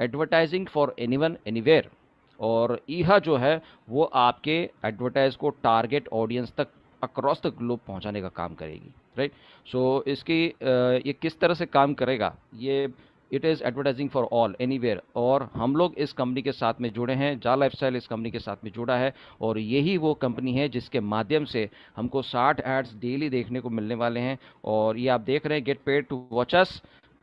Advertising for anyone anywhere. और ईहा जो है वो आपके एडवर्टाइज को टारगेट ऑडियंस तक अक्रॉस द ग्लोब पहुंचाने का काम करेगी, राइट। सो इसकी ये किस तरह से काम करेगा, ये it is advertising for all anywhere. और हम लोग इस कंपनी के साथ में जुड़े हैं, जा लाइफस्टाइल इस कंपनी के साथ में जुड़ा है, और यही वो कंपनी है जिसके माध्यम से हमको 60 एड्स डेली देखने को मिलने वाले हैं। और ये आप देख रहे हैं, get paid to watch us,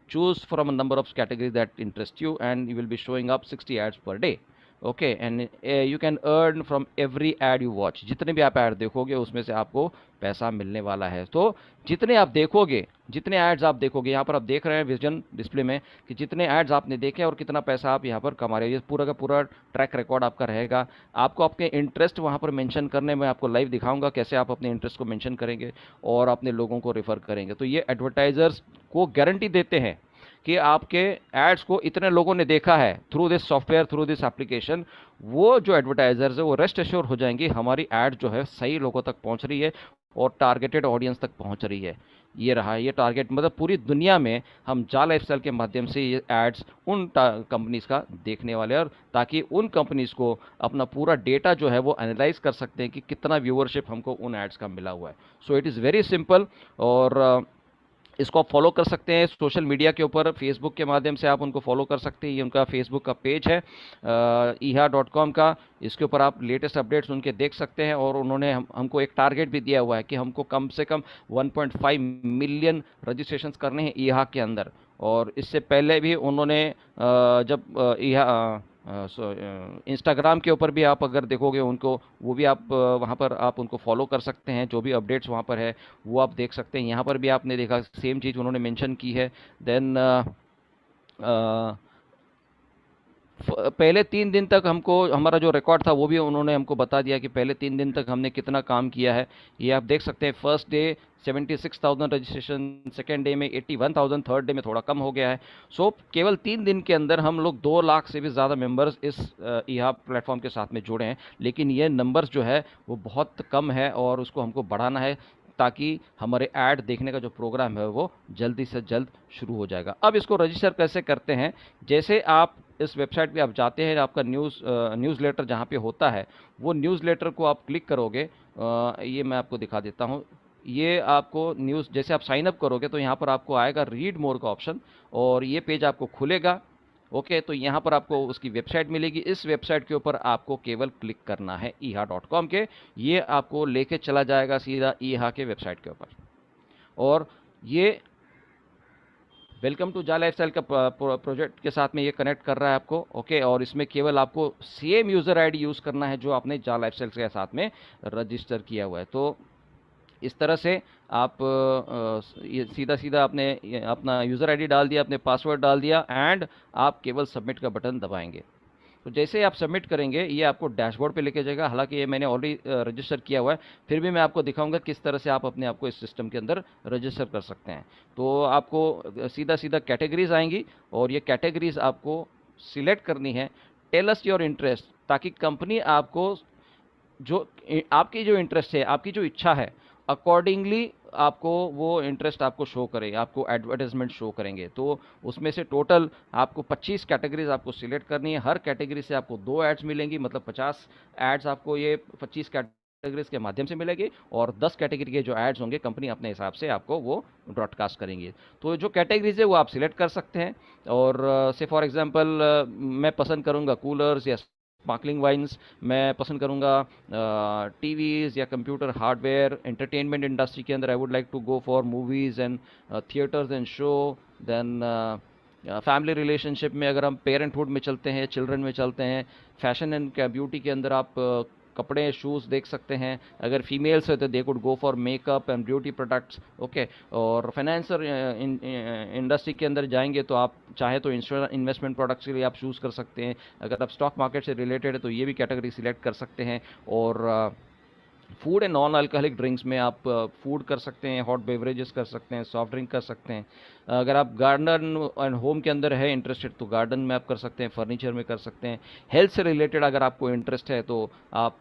choose from a number of categories that interest you, and you will be showing up 60 ads per day. Okay, and you can earn from every ad you watch. जितने भी आप add देखोगे उसमें से आपको पैसा मिलने वाला है। तो जितने आप देखोगे, जितने एड्स आप देखोगे, यहाँ पर आप देख रहे हैं विजन डिस्प्ले में कि जितने एड्स आपने देखे और कितना पैसा आप यहाँ पर कमा रहे हो, ये पूरा का पूरा ट्रैक रिकॉर्ड आपका रहेगा। आपको आपके इंटरेस्ट वहाँ पर मेंशन करने में आपको लाइव दिखाऊंगा कैसे आप अपने इंटरेस्ट को मेंशन करेंगे और अपने लोगों को रेफर करेंगे। तो ये एडवर्टाइजर्स को गारंटी देते हैं कि आपके एड्स को इतने लोगों ने देखा है through this software, through this application. वो जो एडवर्टाइजर्स है वो रेस्ट एश्योर हो जाएंगे हमारी एड जो है सही लोगों तक पहुंच रही है और टारगेटेड ऑडियंस तक पहुंच रही है। ये रहा ये टारगेट, मतलब पूरी दुनिया में हम जा लाइफस्टाइल के माध्यम से ये एड्स उन कंपनीज का देखने वाले हैं, और ताकि उन कंपनीज को अपना पूरा डेटा जो है वो एनालाइज कर सकते हैं कि कितना व्यूअरशिप हमको उन एड्स का मिला हुआ है। So it is very simple. और इसको आप फॉलो कर सकते हैं सोशल मीडिया के ऊपर, फेसबुक के माध्यम से आप उनको फॉलो कर सकते हैं। ये उनका फेसबुक का पेज है ईहा.com का। इसके ऊपर आप लेटेस्ट अपडेट्स उनके देख सकते हैं। और उन्होंने हमको एक टारगेट भी दिया हुआ है कि हमको कम से कम 1.5 मिलियन रजिस्ट्रेशंस करने हैं ईहा के अंदर। और इससे पहले भी उन्होंने जब ईहा इंस्टाग्राम के ऊपर भी आप अगर देखोगे उनको, वो भी आप वहाँ पर आप उनको फॉलो कर सकते हैं। जो भी अपडेट्स वहाँ पर है वो आप देख सकते हैं। यहाँ पर भी आपने देखा सेम चीज़ उन्होंने मेंशन की है। देन पहले 3 दिन तक हमको हमारा जो रिकॉर्ड था वो भी उन्होंने हमको बता दिया कि पहले 3 दिन तक हमने कितना काम किया है। ये आप देख सकते हैं, first day 76,000 registration, second day में 81,000, थर्ड डे में थोड़ा कम हो गया है। सो केवल 3 दिन के अंदर हम लोग 2 लाख से भी ज़्यादा मेंबर्स इस ईहा प्लेटफॉर्म के साथ में जुड़े हैं। लेकिन ये नंबर्स जो है वो बहुत कम है और उसको हमको बढ़ाना है, ताकि हमारे ऐड देखने का जो प्रोग्राम है वो जल्दी से जल्द शुरू हो जाएगा। अब इसको रजिस्टर कैसे करते हैं, जैसे आप इस वेबसाइट पे आप जाते हैं, आपका न्यूज़लेटर जहाँ पे होता है वो न्यूज़लेटर को आप क्लिक करोगे। ये मैं आपको दिखा देता हूँ। ये आपको न्यूज़ जैसे आप साइन अप करोगे तो यहाँ पर आपको आएगा रीड मोर का ऑप्शन, और ये पेज आपको खुलेगा। ओके, तो यहाँ पर आपको उसकी वेबसाइट मिलेगी। इस वेबसाइट के ऊपर आपको केवल क्लिक करना है ईहा.com के, ये आपको लेके चला जाएगा सीधा ईहा के वेबसाइट के ऊपर। और ये वेलकम टू जा लाइफस्टाइल का प्रोजेक्ट के साथ में ये कनेक्ट कर रहा है आपको। ओके, और इसमें केवल आपको सेम यूज़र आईडी यूज़ करना है जो आपने जा लाइफस्टाइल के साथ में रजिस्टर किया हुआ है। तो इस तरह से आप ये सीधा सीधा आपने अपना यूज़र आईडी डाल दिया, अपने पासवर्ड डाल दिया, एंड आप केवल सबमिट का बटन दबाएंगे। तो जैसे ही आप सबमिट करेंगे ये आपको डैशबोर्ड पे लेके जाएगा। हालांकि ये मैंने ऑलरेडी रजिस्टर किया हुआ है, फिर भी मैं आपको दिखाऊंगा किस तरह से आप अपने आप को इस सिस्टम के अंदर रजिस्टर कर सकते हैं। तो आपको सीधा सीधा कैटेगरीज आएंगी, और ये कैटेगरीज आपको सिलेक्ट करनी है। टेल अस योर इंटरेस्ट, ताकि कंपनी आपको जो आपकी जो इंटरेस्ट है, आपकी जो इच्छा है, अकॉर्डिंगली आपको वो इंटरेस्ट आपको शो करे, आपको एडवर्टाइजमेंट शो करेंगे। तो उसमें से टोटल आपको 25 कैटेगरीज आपको सिलेक्ट करनी है। हर कैटेगरी से आपको 2 एड्स मिलेंगी, मतलब 50 एड्स आपको ये 25 कैटेगरीज के माध्यम से मिलेगी, और 10 कैटेगरी के जो एड्स होंगे कंपनी अपने हिसाब से आपको वो ब्रॉडकास्ट करेंगी। तो जो कैटेगरीज है वो आप सिलेक्ट कर सकते हैं। और से फॉर एग्जांपल मैं पसंद करूंगा कूलर्स या स्पार्कलिंग वाइन्स, मैं पसंद करूंगा टीवीज़ या कंप्यूटर हार्डवेयर। एंटरटेनमेंट इंडस्ट्री के अंदर I would like to go for movies and theatres and show. Then family relationship में अगर हम पेरेंटहुड में चलते हैं, चिल्ड्रन में चलते हैं, फैशन एंड ब्यूटी के अंदर आप कपड़े शूज़ देख सकते हैं। अगर फीमेल्स है तो they could go for makeup and beauty products. Okay, और फाइनेंशियल इंडस्ट्री के अंदर जाएंगे तो आप चाहे तो इन्वेस्टमेंट प्रोडक्ट्स के लिए आप चूज़ कर सकते हैं। अगर आप स्टॉक मार्केट से रिलेटेड है तो ये भी कैटेगरी सिलेक्ट कर सकते हैं। और food and non alcoholic drinks में आप फूड कर सकते हैं, हॉट बेवरेजेस कर सकते हैं, सॉफ्ट ड्रिंक कर सकते हैं। अगर आप गार्डन एंड होम के अंदर है इंटरेस्टेड तो गार्डन में आप कर सकते हैं, फर्नीचर में कर सकते हैं। हेल्थ से रिलेटेड अगर आपको इंटरेस्ट है तो आप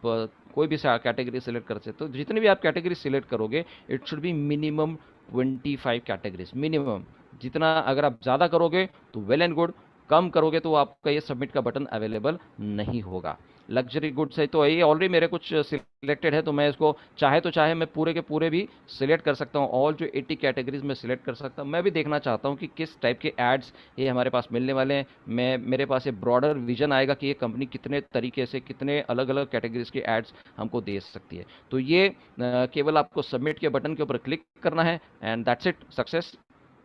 कोई भी कैटेगरी सिलेक्ट कर सकते हो। तो जितनी भी आप कैटेगरी सिलेक्ट करोगे it should be minimum 25 categories minimum. जितना अगर आप ज़्यादा करोगे तो वेल एंड गुड, कम करोगे तो आपका ये सबमिट का बटन अवेलेबल नहीं होगा। लग्जरी गुड्स है तो ये ऑलरेडी मेरे कुछ सिलेक्टेड है, तो मैं इसको चाहे मैं पूरे के पूरे भी सिलेक्ट कर सकता हूँ। ऑल जो 80 कैटेगरीज में सिलेक्ट कर सकता हूँ। मैं भी देखना चाहता हूँ कि किस टाइप के एड्स ये हमारे पास मिलने वाले हैं। मेरे पास ये ब्रॉडर विजन आएगा कि ये कंपनी कितने तरीके से, कितने अलग अलग कैटेगरीज के एड्स हमको दे सकती है। तो ये केवल आपको सबमिट के बटन के ऊपर क्लिक करना है एंड दैट्स इट, सक्सेस।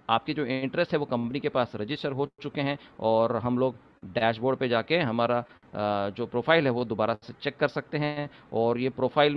आपकी जो इंटरेस्ट है वो कंपनी के पास रजिस्टर हो चुके हैं, और हम लोग डैशबोर्ड पे जाके हमारा जो प्रोफाइल है वो दोबारा से चेक कर सकते हैं। और ये प्रोफाइल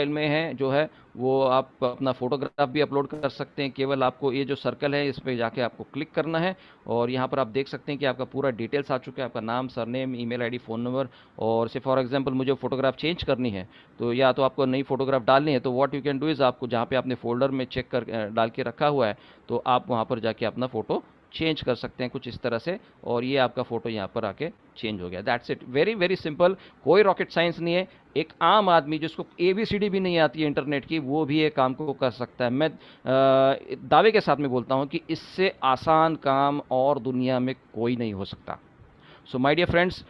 में है जो है वो आप अपना फोटोग्राफ भी अपलोड कर सकते हैं। केवल आपको ये जो सर्कल है इस पे जाके आपको क्लिक करना है, और यहाँ पर आप देख सकते हैं कि आपका पूरा डिटेल्स आ चुका है, आपका नाम, surname, email ID, phone number. और से फॉर एग्जांपल मुझे फ़ोटोग्राफ चेंज करनी है, तो या तो आपको नई फ़ोटोग्राफ डालनी है, तो what you can do is, आपको जहाँ पे आपने फ़ोल्डर में चेक कर डाल के रखा हुआ है, तो आप वहाँ पर जाके अपना फ़ोटो चेंज कर सकते हैं कुछ इस तरह से। और ये आपका फ़ोटो यहाँ पर आके चेंज हो गया। That's it, very very simple, कोई रॉकेट साइंस नहीं है। एक आम आदमी जिसको ABCD भी नहीं आती है इंटरनेट की, वो भी ये काम को कर सकता है। मैं दावे के साथ में बोलता हूँ कि इससे आसान काम और दुनिया में कोई नहीं हो सकता। सो माय डियर फ्रेंड्स,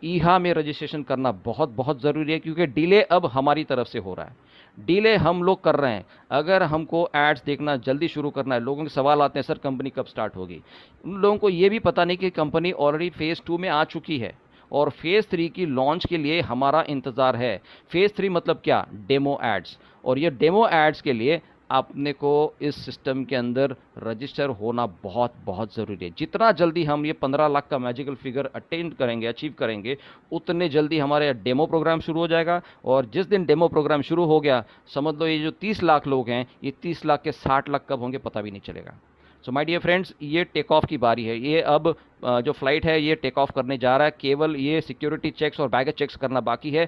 ईहा में रजिस्ट्रेशन करना बहुत बहुत ज़रूरी है, क्योंकि डिले अब हमारी तरफ से हो रहा है। डिले हम लोग कर रहे हैं। अगर हमको एड्स देखना जल्दी शुरू करना है, लोगों के सवाल आते हैं सर कंपनी कब स्टार्ट होगी। उन लोगों को ये भी पता नहीं कि कंपनी ऑलरेडी फेज़ 2 में आ चुकी है, और फेज़ 3 की लॉन्च के लिए हमारा इंतज़ार है। फेज़ 3 मतलब क्या? Demo ads. और ये डेमो एड्स के लिए आपने को इस सिस्टम के अंदर रजिस्टर होना बहुत बहुत ज़रूरी है। जितना जल्दी हम ये 15 लाख का मैजिकल फिगर अटेंड करेंगे, अचीव करेंगे, उतने जल्दी हमारे डेमो प्रोग्राम शुरू हो जाएगा। और जिस दिन डेमो प्रोग्राम शुरू हो गया, समझ लो ये जो 30 लाख लोग हैं, ये 30 लाख के 60 लाख कब होंगे पता भी नहीं चलेगा। सो माय डियर फ्रेंड्स, ये टेक ऑफ की बारी है। ये अब जो फ्लाइट है ये टेक ऑफ करने जा रहा है। केवल ये सिक्योरिटी चेक्स और बैगेज चेक्स करना बाकी है।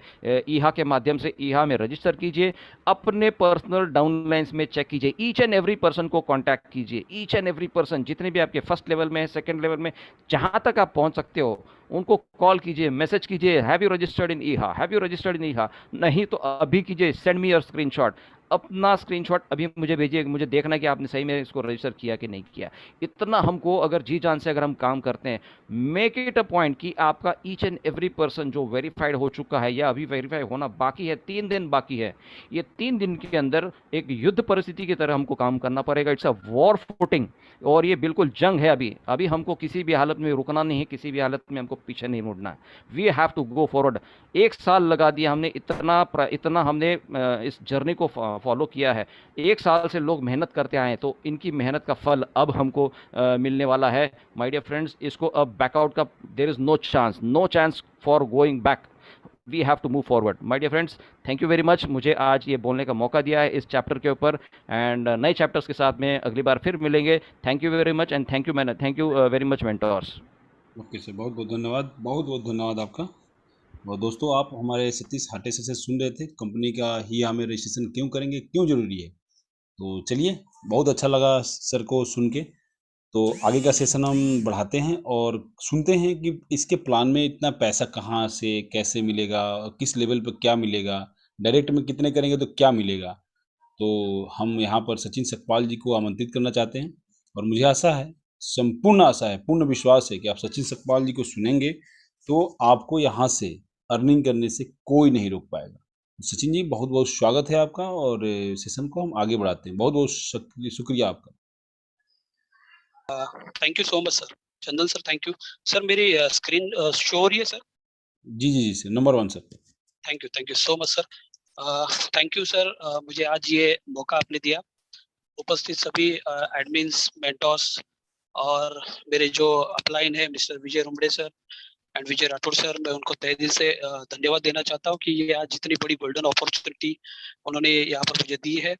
ईहा के माध्यम से ईहा में रजिस्टर कीजिए, अपने पर्सनल डाउनलाइंस में चेक कीजिए, ईच एंड एवरी पर्सन को कांटेक्ट कीजिए, ईच एंड एवरी पर्सन, जितने भी आपके फर्स्ट लेवल में है, सेकंड लेवल में, जहां तक आप पहुंच सकते हो, उनको कॉल कीजिए, मैसेज कीजिए, हैव यू रजिस्टर्ड इन ईहा, हैव यू रजिस्टर्ड इन ईहा। नहीं तो अभी कीजिए, सेंड मी योर स्क्रीनशॉट। अपना स्क्रीनशॉट अभी मुझे भेजिए, मुझे देखना है कि आपने सही में इसको रजिस्टर किया कि नहीं किया। इतना हमको अगर जी जान से अगर हम काम करते हैं, मेक इट अ पॉइंट कि आपका ईच एंड एवरी पर्सन जो वेरीफाइड हो चुका है या अभी वेरीफाई होना बाकी है, 3 दिन बाकी है, ये 3 दिन के अंदर एक युद्ध परिस्थिति की तरह हमको काम करना पड़ेगा। इट्स अ वॉर फुटिंग, और ये बिल्कुल जंग है। अभी अभी हमको किसी भी हालत में रुकना नहीं है, किसी भी हालत में हमको पीछे नहीं मुड़ना है। We have to go forward. 1 साल लगा दिया हमने, इतना हमने इस जर्नी को फॉलो किया है। 1 साल से लोग मेहनत करते आए हैं, तो इनकी मेहनत का फल अब हमको मिलने वाला है। माय डियर फ्रेंड्स, इसको अब बैकआउट का there is no chance for going back. We have to move forward. My dear friends, thank you very much मुझे आज ये बोलने का मौका दिया है इस चैप्टर के ऊपर, एंड नए चैप्टर्स के साथ में अगली बार फिर मिलेंगे। Thank you very much, and thank you very much mentors. Okay sir, बहुत बहुत धन्यवाद, बहुत बहुत धन्यवाद आपका। और दोस्तों, आप हमारे सतीश हाटे से सुन रहे थे कंपनी का ही हमें रजिस्ट्रेशन क्यों करेंगे, क्यों ज़रूरी है। तो चलिए, बहुत अच्छा लगा सर को सुन के। तो आगे का सेशन हम बढ़ाते हैं और सुनते हैं कि इसके प्लान में इतना पैसा कहाँ से कैसे मिलेगा, किस लेवल पर क्या मिलेगा, डायरेक्ट में कितने करेंगे तो क्या मिलेगा। तो हम यहाँ पर सचिन सकपाल जी को आमंत्रित करना चाहते हैं, और मुझे आशा है, संपूर्ण आशा है, पूर्ण विश्वास है कि आप सचिन सकपाल जी को सुनेंगे तो आपको यहाँ से अर्निंग करने से कोई नहीं रोक पाएगा। सचिन जी, बहुत बहुत स्वागत है आपका, और सेशन को हम आगे बढ़ाते हैं। बहुत बहुत शुक्रिया आपका। Thank you so much sir. Chandan sir, thank you sir. मेरी स्क्रीन शो हो रही है सर? जी जी जी सर, नंबर 1 सर। Thank you so much sir. Thank you sir, मुझे आज ये मौका आपने दिया। उपस्थित सभी एडमिन्स, मेंटोर्स और मेरे जो अपलाइन है mister Vijay Rumde sir and Vijay Rathore sir, मैं उनको तहे दिल से धन्यवाद देना चाहता हूँ कि ये आज जितनी बड़ी गोल्डन अपॉर्चुनिटी उन्होंने यहाँ पर मुझे दी है।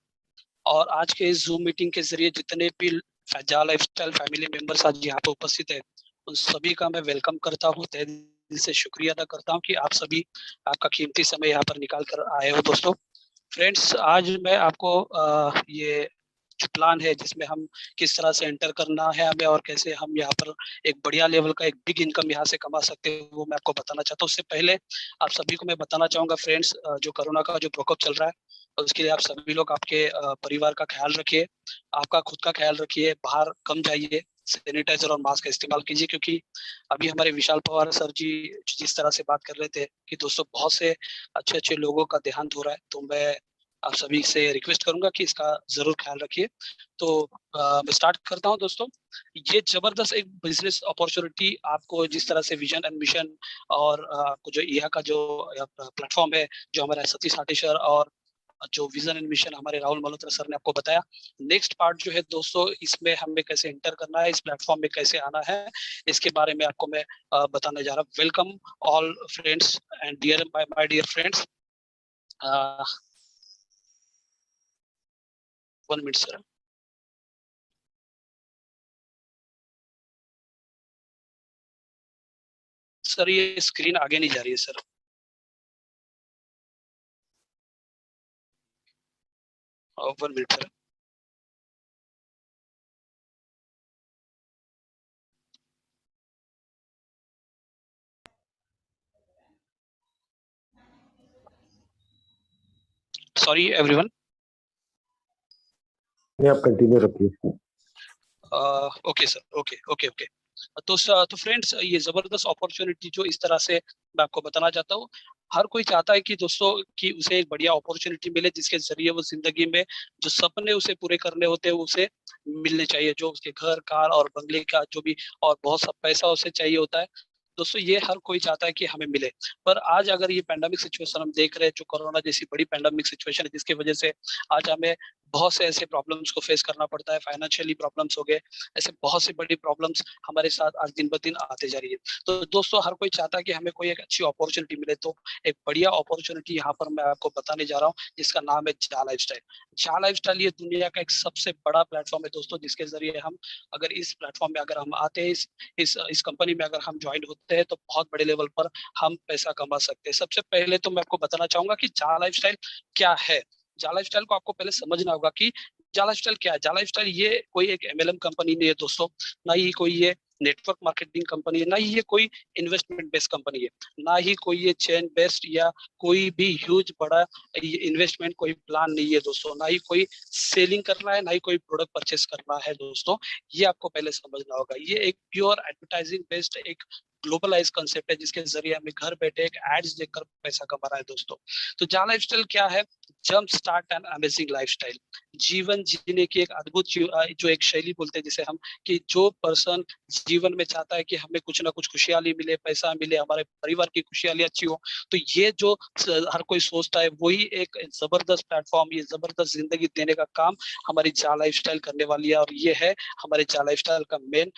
और आज के इस जूम मीटिंग के जरिए जितने भी फैजाल लाइफस्टाइल फैमिली मेंबर्स आज यहाँ पे उपस्थित है, उन सभी का मैं वेलकम करता हूँ, तहे दिल से शुक्रिया अदा करता हूँ कि आप सभी आपका कीमती समय यहाँ पर निकाल कर आए हो। दोस्तों फ्रेंड्स, आज मैं आपको ये जो प्लान है जिसमें हम किस तरह से एंटर करना है हमें और कैसे हम यहाँ पर एक बढ़िया लेवल का एक बिग इनकम यहाँ से कमा सकते हैं, वो मैं आपको बताना चाहता हूँ। उससे पहले आप सभी को मैं बताना चाहूंगा फ्रेंड्स, जो कोरोना का जो प्रकोप चल रहा है, उसके लिए आप सभी लोग आपके परिवार का ख्याल रखिए, आपका खुद का ख्याल रखिए, बाहर कम जाइए, सैनिटाइजर और मास्क का इस्तेमाल कीजिए, क्योंकि अभी हमारे विशाल पवार सर जी जिस तरह से बात कर रहे थे कि दोस्तों बहुत से अच्छे अच्छे लोगों का देहांत हो रहा है, तो मैं आप सभी से रिक्वेस्ट करूंगा कि इसका जरूर ख्याल रखिए। तो मैं स्टार्ट करता हूं दोस्तों। ये जबरदस्त एक बिजनेस अपॉर्चुनिटी आपको जिस तरह से विजन एंड मिशन और आपको जो यहाँ का जो प्लेटफॉर्म है, जो हमारा सतीश हाटे सर और जो विजन एंड मिशन हमारे राहुल मल्होत्रा सर ने आपको बताया। नेक्स्ट पार्ट जो है दोस्तों, इसमें हमें कैसे एंटर करना है, इस प्लेटफॉर्म में कैसे आना है, इसके बारे में आपको मैं बताने जा रहा हूँ। Welcome all friends and dear my dear friends. 1 minute sir. Sir ये स्क्रीन आगे नहीं जा रही है सर। और 1 मिनट सर। Sorry everyone. नहीं, आप कंटिन्यू रखिए। Okay sir, okay okay okay. तो फ्रेंड्स, ये जबरदस्त अपॉर्चुनिटी जो इस तरह से मैं आपको बताना चाहता हूँ। हर कोई चाहता है कि दोस्तों कि उसे एक बढ़िया अपॉर्चुनिटी मिले, जिसके जरिए वो जिंदगी में जो सपने उसे पूरे करने होते हैं वो उसे मिलने चाहिए, जो उसके घर कार और बंगले का जो भी और बहुत सा पैसा उसे चाहिए होता है। दोस्तों ये हर कोई चाहता है कि हमें मिले। पर आज अगर ये पैंडेमिक सिचुएशन हम देख रहे हैं, जो कोरोना जैसी बड़ी पैंडेमिक सिचुएशन है, जिसकी वजह से आज हमें बहुत से ऐसे प्रॉब्लम्स को फेस करना पड़ता है। फाइनेंशियली प्रॉब्लम्स हो गए, ऐसे बहुत सी बड़ी प्रॉब्लम्स हमारे साथ आज दिन ब दिन आते जा रही है। तो दोस्तों हर कोई चाहता है कि हमें कोई एक अच्छी अपॉर्चुनिटी मिले, तो एक बढ़िया अपॉर्चुनिटी यहाँ पर मैं आपको बताने जा रहा हूँ, जिसका नाम है जा लाइफस्टाइल। जा लाइफस्टाइल ये दुनिया का एक सबसे बड़ा प्लेटफॉर्म है दोस्तों, जिसके जरिए हम अगर इस प्लेटफॉर्म में अगर हम आते हैं, इस कंपनी में अगर हम ज्वाइन होते हैं, तो बहुत बड़े लेवल पर हम पैसा कमा सकते हैं। सबसे पहले तो मैं आपको बताना चाहूंगा कि जा लाइफस्टाइल क्या है। जा लाइफस्टाइल को आपको पहले समझना होगा कि जा लाइफस्टाइल क्या है। जा लाइफस्टाइल ये कोई एक एमएलएम कंपनी नहीं है दोस्तों, ना ही कोई ये नेटवर्क मार्केटिंग कंपनी है, ना ही ये कोई इन्वेस्टमेंट बेस्ड कंपनी है, ना ही कोई ये चेन बेस्ड या कोई भी ह्यूज बड़ा इन्वेस्टमेंट कोई प्लान नहीं है दोस्तों, ना ही कोई सेलिंग करना है, ना ही कोई प्रोडक्ट परचेस करना है दोस्तों। ये आपको पहले समझना होगा। ये एक प्योर एडवर्टाइजिंग बेस्ड एक ग्लोबलाइज कंसेप्ट है, जिसके जरिए हमें घर बैठे एक एड्स देखकर पैसा कमा रहा है दोस्तों। तो जा लाइफस्टाइल क्या है? Jump start and amazing lifestyle. जीवन जीने की एक अद्भुत जो एक शैली बोलते हैं जिसे हम, कि जो पर्सन जीवन में चाहता है कि हमें कुछ ना कुछ खुशहाली मिले, पैसा मिले, हमारे परिवार की खुशहाली अच्छी हो, तो ये जो हर कोई सोचता है, वही एक जबरदस्त प्लेटफॉर्म, ये जबरदस्त जिंदगी देने का काम हमारी जा लाइफस्टाइल करने वाली है। और ये है हमारे जा लाइफस्टाइल का मेन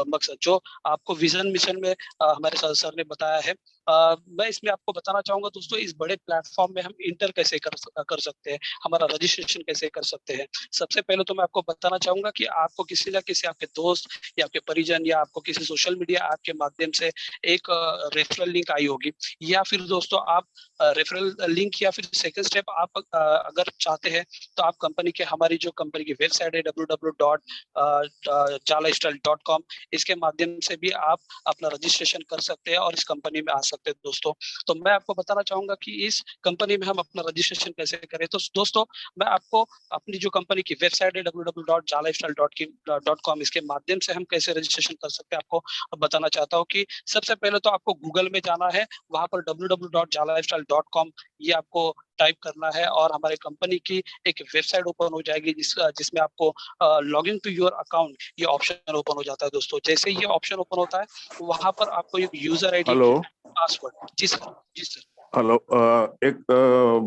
मकसद, जो आपको विजन मिशन में हमारे सर ने बताया है। मैं इसमें आपको बताना चाहूंगा दोस्तों, इस बड़े प्लेटफॉर्म में हम इंटर कैसे कर सकते हैं, हमारा रजिस्ट्रेशन कैसे कर सकते हैं। सबसे पहले तो मैं आपको बताना चाहूंगा कि आपको किसी ना किसी आपके दोस्त या आपके परिजन या आपको किसी सोशल मीडिया ऐप के माध्यम से एक रेफरल लिंक आई होगी, या फिर दोस्तों आप रेफरल लिंक या फिर सेकंड स्टेप आप अगर चाहते हैं, तो आप कंपनी के, हमारी जो कंपनी की वेबसाइट है www.jalifestyle.com, इसके माध्यम से भी आप अपना रजिस्ट्रेशन कर सकते हैं और इस कंपनी में आ सकते हैं दोस्तों। तो मैं आपको बताना चाहूंगा कि इस कंपनी में हम अपना रजिस्ट्रेशन कैसे करें। तो दोस्तों मैं आपको अपनी जो कंपनी की वेबसाइट है www.jalifestyle.com, इसके माध्यम से हम कैसे रजिस्ट्रेशन कर सकते हैं आपको बताना चाहता हूँ। कि सबसे पहले तो आपको गूगल में जाना है, वहां पर www.jalifestyle.com ये आपको टाइप करना है, और हमारे कंपनी की एक वेबसाइट ओपन हो जाएगी, जिसमें आपको log in to your account ये ऑप्शन ओपन हो जाता है दोस्तों। जैसे ये ऑप्शन ओपन होता है, वहां पर आपको एक यूजर आईडी, हेलो पासवर्ड। जी सर, जी सर। हेलो, एक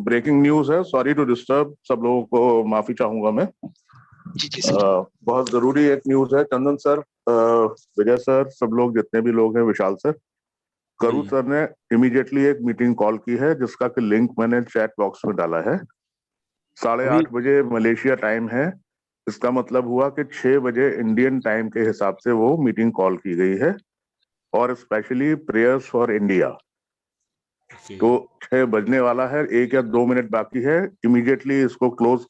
ब्रेकिंग न्यूज है। सॉरी टू डिस्टर्ब, सब लोगों को माफी चाहूंगा मैं। जी जी सर। बहुत जरूरी एक न्यूज है। चंदन सर, विजय सर, सब लोग जितने भी लोग हैं, विशाल सर, करू सर ने इमीडिएटली एक मीटिंग कॉल की है, जिसका कि लिंक मैंने चैट बॉक्स में डाला है। 8:30 बजे मलेशिया टाइम है। इसका मतलब हुआ कि 6 बजे इंडियन टाइम के हिसाब से वो मीटिंग कॉल की गई है, और स्पेशली प्रेयर्स फॉर इंडिया। तो 6 बजने वाला है, 1 या 2 मिनट बाकी है। इमीडिएटली इसको क्लोज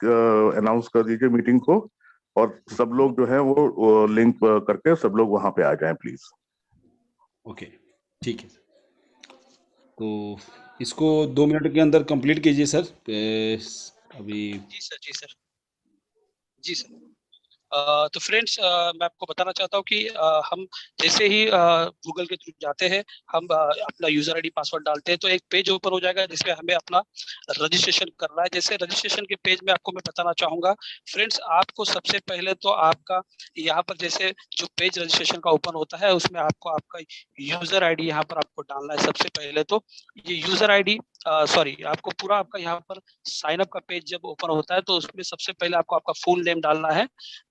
अनाउंस कर दीजिए मीटिंग को, और सब लोग जो है वो लिंक करके सब लोग वहां पे आ जाएं प्लीज। ओके, ठीक है। तो इसको 2 मिनट के अंदर कंप्लीट कीजिए सर। अभी जी सर, जी सर, जी सर। तो फ्रेंड्स मैं आपको बताना चाहता हूँ कि हम जैसे ही गूगल के थ्रू जाते हैं, हम अपना यूजर आईडी पासवर्ड डालते हैं तो एक पेज ओपन हो जाएगा जिसमें हमें अपना रजिस्ट्रेशन करना है। जैसे रजिस्ट्रेशन के पेज में आपको मैं बताना चाहूंगा फ्रेंड्स, आपको सबसे पहले तो आपका यहाँ पर जैसे जो पेज रजिस्ट्रेशन का ओपन होता है उसमें आपको आपका यूजर आईडी यहाँ पर आपको डालना है। सबसे पहले तो ये यूजर आईडी सॉरी, आपको पूरा आपका यहाँ पर साइन अप का पेज जब ओपन होता है तो उसमें सबसे पहले आपको आपका फुल नेम डालना है,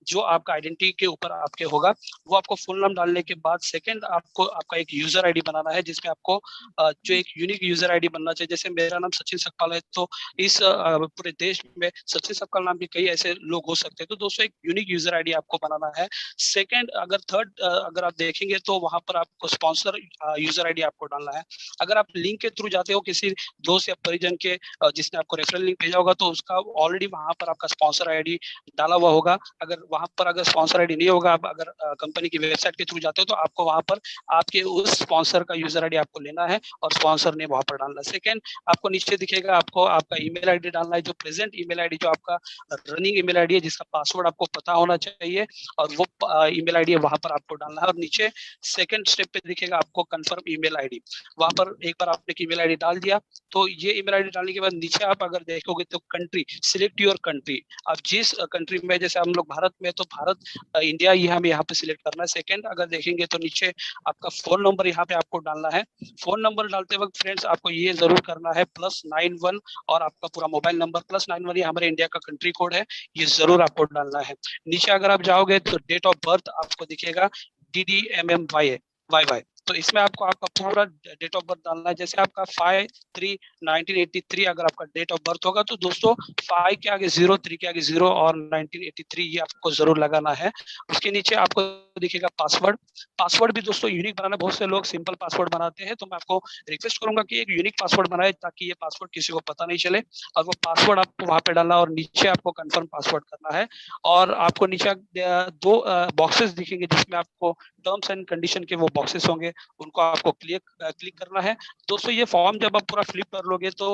जो आपका आइडेंटिटी के ऊपर आपके होगा वो आपको फुल नाम डालने के बाद सेकंड आपको आपका एक यूजर आईडी बनाना है, जिसमें आपको जो एक यूनिक यूजर आईडी बनना चाहिए। जैसे मेरा नाम सचिन सकपाल है तो इस पूरे देश में सचिन सकपाल नाम के कई ऐसे लोग हो सकते हैं, तो दोस्तों एक यूनिक यूजर आईडी आपको बनाना है। सेकंड अगर थर्ड अगर आप देखेंगे तो वहां पर आपको स्पॉन्सर यूजर आईडी आपको डालना है। अगर आप लिंक के थ्रू जाते हो किसी दोस्त या परिजन के जिसने आपको रेफरल लिंक भेजा होगा तो उसका ऑलरेडी वहां पर आपका स्पॉन्सर आईडी डाला हुआ होगा। अगर वहां पर अगर स्पॉन्सर आईडी नहीं होगा, आप अगर कंपनी की वेबसाइट के थ्रू जाते हो तो आपको वहां पर आपके उस स्पॉन्सर का यूजर आईडी आपको लेना है और स्पॉन्सर नेम वहां पर डालना है। सेकंड आपको नीचे दिखेगा आपको आपका ईमेल आईडी डालना है, जो प्रेजेंट ईमेल आईडी जो आपका रनिंग ईमेल आईडी है जिसका पासवर्ड आपको पता होना चाहिए और वो ईमेल आईडी वहां पर आपको डालना है। और नीचे सेकंड स्टेप पे दिखेगा आपको कंफर्म ईमेल आईडी, वहां पर एक बार आपने ईमेल आईडी डाल दिया तो ये ईमेल आईडी डालने के बाद नीचे आप अगर देखोगे तो कंट्री सिलेक्ट योर कंट्री, आप जिस कंट्री में, जैसे हम लोग भारत में तो भारत इंडिया ये हमें यहाँ पे सिलेक्ट करना है। सेकंड अगर देखेंगे तो नीचे आपका फोन नंबर यहाँ पे आपको डालना है। फोन नंबर डालते वक्त फ्रेंड्स आपको ये जरूर करना है +91 और आपका पूरा मोबाइल नंबर +91 ये हमारे इंडिया का कंट्री कोड है, ये जरूर आपको डालना है। नीचे अगर आप जाओगे तो डेट ऑफ बर्थ आपको दिखेगा DDMMY तो इसमें आपको आपका पूरा डेट ऑफ बर्थ डालना है। जैसे आपका 5/3/1983 अगर आपका डेट ऑफ बर्थ होगा तो दोस्तों 5 के आगे 0, 3 के आगे 0 और 1983 ये आपको जरूर लगाना है। उसके नीचे आपको दिखेगा पासवर्ड। पासवर्ड भी दोस्तों यूनिक बनाना, बहुत से लोग सिंपल पासवर्ड बनाते हैं तो मैं आपको रिक्वेस्ट करूंगा कि एक यूनिक पासवर्ड बनाए ताकि ये पासवर्ड किसी को पता नहीं चले, और वो पासवर्ड आपको वहां पे डालना और नीचे आपको कंफर्म पासवर्ड करना है। और आपको नीचे 2 बॉक्सेस दिखेंगे जिसमें आपको टर्म्स एंड कंडीशन के वो बॉक्सेस होंगे, उनको आपको क्लिक करना है। दोस्तों ये फॉर्म जब आप पूरा फिल कर लोगे तो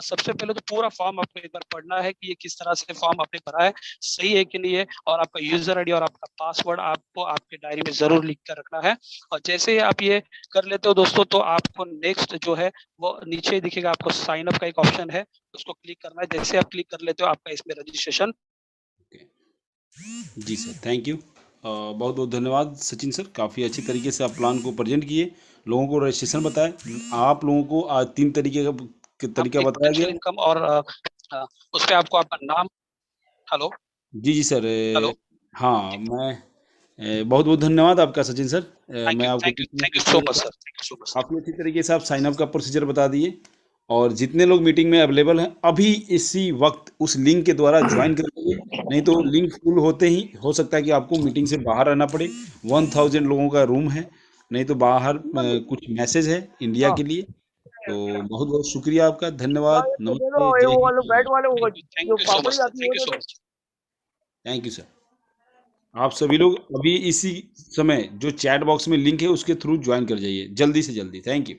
सबसे पहले तो पूरा फॉर्म आपको एक बार पढ़ना है कि ये किस तरह से फॉर्म आपने भरा है, सही है कि नहीं है, और आपका यूजर आईडी और आपका पासवर्ड आपको आपके डायरी में जरूर लिख कर रखना है। और जैसे ही आप ये कर लेते हो दोस्तों तो आपको नेक्स्ट जो है वो नीचे दिखेगा, आपको साइन अप का एक ऑप्शन है, उसको क्लिक करना है। जैसे आप क्लिक कर लेते हो आपका इसमें रजिस्ट्रेशन। जी सर, थैंक यू। बहुत बहुत धन्यवाद सचिन सर, काफ़ी अच्छी तरीके से आप प्लान को प्रेजेंट किए, लोगों को रजिस्ट्रेशन बताए। आप लोगों को आज 3 तरीके का तरीका बताया गया। इनकम और उस पे आपको आपका नाम। हेलो जी सर। हेलो हाँ, मैं बहुत बहुत धन्यवाद आपका सचिन सर। मैं आपको thank you so much sir, thank you so much. काफ़ी अच्छी तरीके से आप साइन अप का प्रोसीजर बता दिए, और जितने लोग मीटिंग में अवेलेबल हैं अभी इसी वक्त उस लिंक के द्वारा ज्वाइन कर लीजिए, नहीं तो लिंक फुल होते ही हो सकता है कि आपको मीटिंग से बाहर रहना पड़े। 1000 लोगों का रूम है, नहीं तो बाहर कुछ मैसेज है इंडिया के लिए। तो बहुत बहुत शुक्रिया आपका, धन्यवाद, नमस्ते, जय Hind. Thank you so much, thank you so much. Thank you sir. आप सभी लोग अभी इसी समय जो चैट बॉक्स में लिंक है उसके थ्रू ज्वाइन कर जाइए, जल्दी से जल्दी। Thank you.